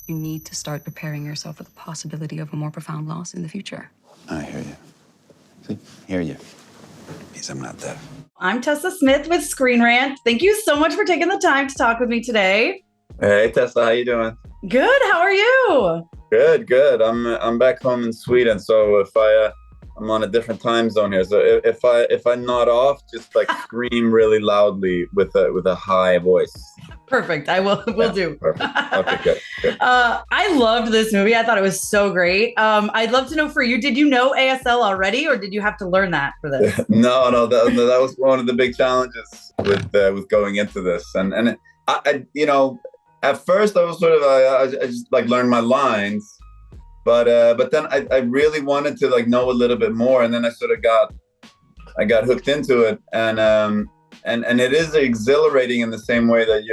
You need to start preparing yourself for the possibility of a more profound loss in the future. I hear you. See, hear you. Means I'm not deaf. I'm Tessa Smith with Screen Rant. Thank you so much for taking the time to talk with me today. Hey Tessa, how you doing? Good. How are you? Good. I'm back home in Sweden, so if I'm on a different time zone here. So if I nod off, just like scream really loudly with a high voice. Perfect. I will do. Perfect. Okay, good. I loved this movie. I thought it was so great. I'd love to know for you, did you know ASL already, or did you have to learn that for this? No, that was one of the big challenges with going into this, and I you know, at first I was sort of I just like learned my lines, but then I really wanted to like know a little bit more, and then I sort of got hooked into it, and it is exhilarating in the same way that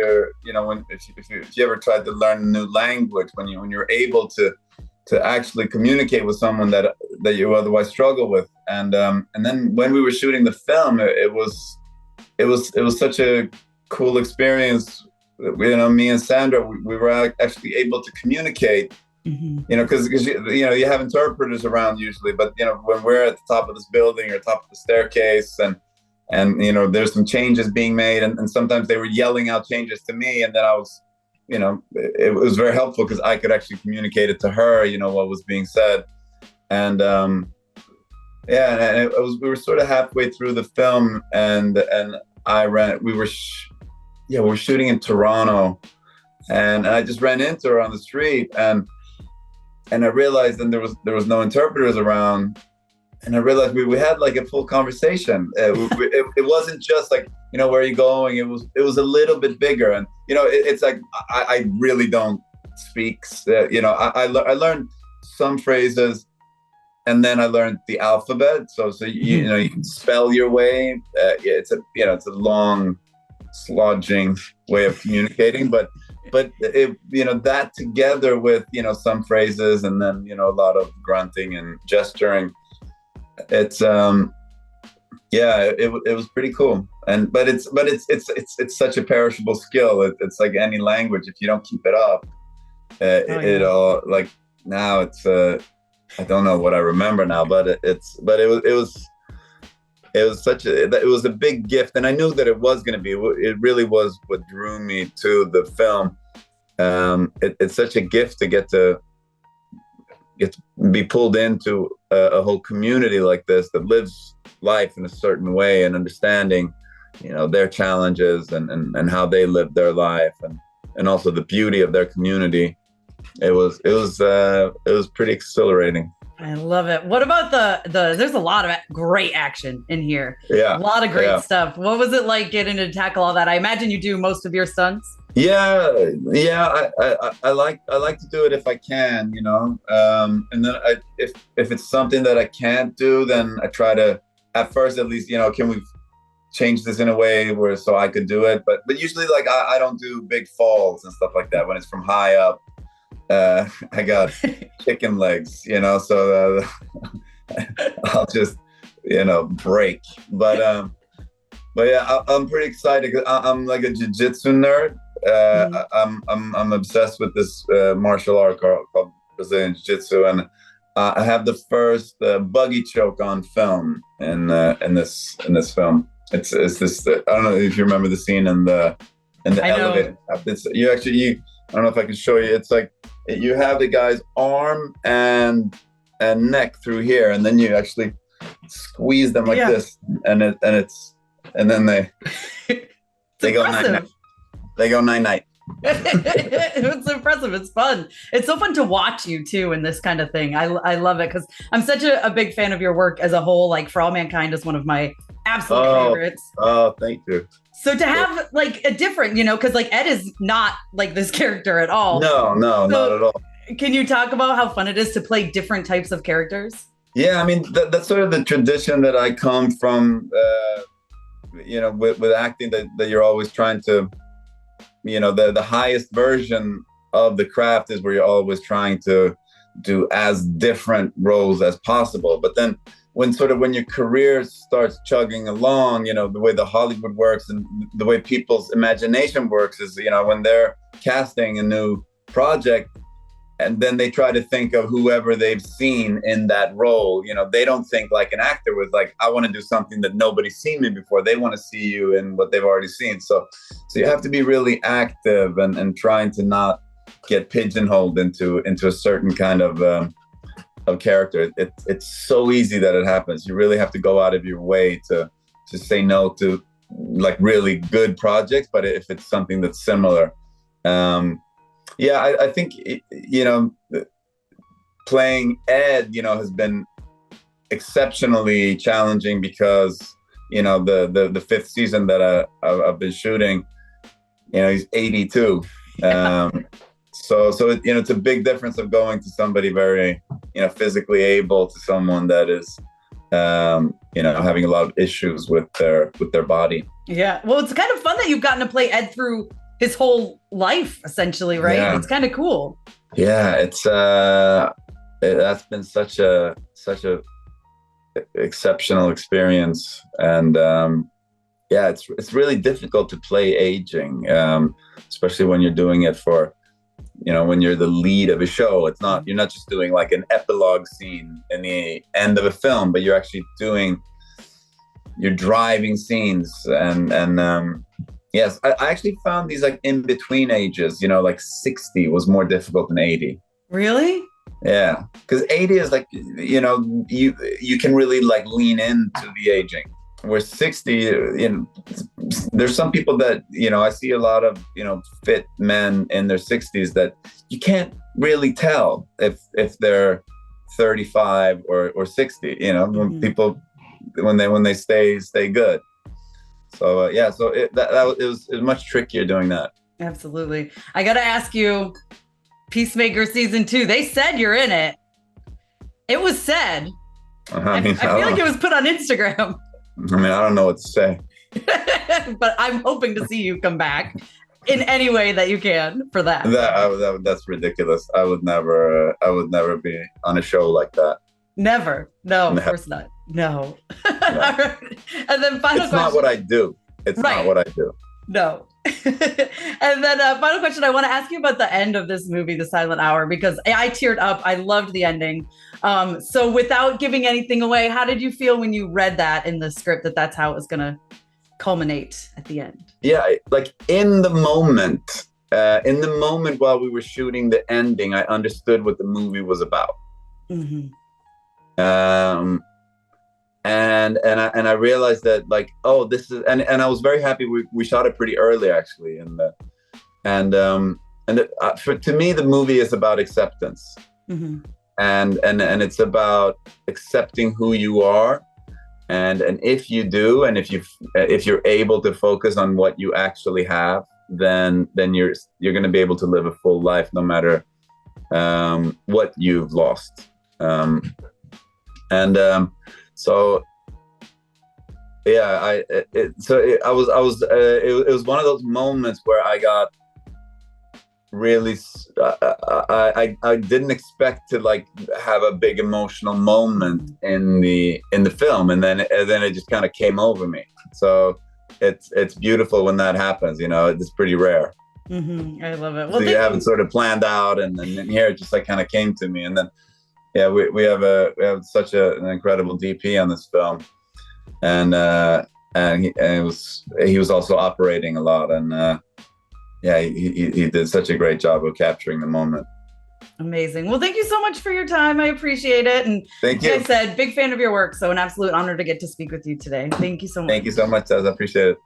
if you ever tried to learn a new language, when you're able to actually communicate with someone that you otherwise struggle with, and then when we were shooting the film, it was such a cool experience. Me and Sandra, we were actually able to communicate. Mm-hmm. Because you have interpreters around usually, but when we're at the top of this building or top of the staircase, and there's some changes being made, and sometimes they were yelling out changes to me, and then I was, it was very helpful because I could actually communicate it to her, what was being said, and we were sort of halfway through the film, and we were shooting in Toronto, and I just ran into her on the street, and I realized then there was no interpreters around. And I realized we had like a full conversation. It wasn't just like, where are you going? It was a little bit bigger. And, it's like, I really don't speak. I learned some phrases, and then I learned the alphabet. So you can spell your way. It's a long, slodging way of communicating. But that together with, some phrases, and then, a lot of grunting and gesturing, it's it was pretty cool, but it's such a perishable skill. It's like any language, if you don't keep it up, it all, like, now it's I don't know what I remember now, but it was a big gift, and I knew that it was going to be. It really was what drew me to the film. It's such a gift to get to be pulled into a whole community like this that lives life in a certain way, and understanding, their challenges and how they live their life, and also the beauty of their community. It was pretty exhilarating. I love it. What about there's a lot of great action in here. Yeah. A lot of great stuff. What was it like getting to tackle all that? I imagine you do most of your stunts. Yeah. I like to do it if I can, and then if it's something that I can't do, then I try to, at first at least, can we change this in a way where so I could do it? But usually, like, I don't do big falls and stuff like that when it's from high up. I got chicken legs, so I'll just, break. But yeah, I'm pretty excited because I'm like a jiu-jitsu nerd. I'm obsessed with this martial art called Brazilian Jiu-Jitsu, and I have the first buggy choke on film in this film. It's this. I don't know if you remember the scene in the elevator. I don't know if I can show you. It's like you have the guy's arm and neck through here, and then you actually squeeze them like this, and then they go night. They go night. It's impressive. It's fun. It's so fun to watch you too in this kind of thing. I love it because I'm such a big fan of your work as a whole. Like, For All Mankind is one of my absolute favorites. Oh, thank you. So to have like a different, because like Ed is not like this character at all. No, not at all. Can you talk about how fun it is to play different types of characters? Yeah, I mean, that's sort of the tradition that I come from, with acting, that you're always trying to, the highest version of the craft is where you're always trying to do as different roles as possible. But then when your career starts chugging along, the way the Hollywood works and the way people's imagination works is, when they're casting a new project, and then they try to think of whoever they've seen in that role. You know, they don't think like an actor was like, I want to do something that nobody's seen me before. They want to see you in what they've already seen. So you have to be really active and trying to not get pigeonholed into a certain kind of character. It's so easy that it happens. You really have to go out of your way to say no to like really good projects. But if it's something that's similar, I think, playing Ed, has been exceptionally challenging because, the fifth season that I've been shooting, he's 82. So it's a big difference of going to somebody very, physically able to someone that is, having a lot of issues with their body. Yeah. Well, it's kind of fun that you've gotten to play Ed through his whole life, essentially, right? Yeah. It's kind of cool. Yeah, it's that's been such a exceptional experience, and it's really difficult to play aging, especially when you're doing it for, when you're the lead of a show. It's not, you're not just doing like an epilogue scene in the end of a film, but you're actually you're driving scenes, and yes, I actually found these like in between ages, like 60 was more difficult than 80. Really? Yeah, because 80 is like, you can really like lean into the aging. Where 60, there's some people that, I see a lot of, fit men in their 60s that you can't really tell if they're 35 or 60, when people, when they stay good. So it was much trickier doing that. Absolutely. I got to ask you, Peacemaker season 2, they said you're in it. It was said. I feel like it was put on Instagram. I mean, I don't know what to say. But I'm hoping to see you come back in any way that you can for that. That's ridiculous. I would never be on a show like that. Never. No, of course not. No. No. And then final question. It's not what I do. It's right. not what I do. No. And then final question. I want to ask you about the end of this movie, The Silent Hour, because I teared up. I loved the ending. So without giving anything away, how did you feel when you read that in the script, that's how it was going to culminate at the end? Yeah, like in the moment while we were shooting the ending, I understood what the movie was about. Mm-hmm. And I realized that, like, oh, this is, and I was very happy. We shot it pretty early, actually, to me, the movie is about acceptance, mm-hmm. and it's about accepting who you are, and if you do, and if you're able to focus on what you actually have, then you're going to be able to live a full life, no matter what you've lost. So yeah, it was one of those moments where I got really, I didn't expect to like have a big emotional moment in the film, and then it just kind of came over me. So it's beautiful when that happens. It's pretty rare. Mm-hmm. I love it. Well, so you haven't sort of planned out, and here it just like kind of came to me, and then. Yeah, we have such an incredible DP on this film, and he was also operating a lot, and he did such a great job of capturing the moment. Amazing. Well, thank you so much for your time. I appreciate it, and thank you. Like I said, big fan of your work, so an absolute honor to get to speak with you today. Thank you so much. Thank you so much, Tez. I appreciate it.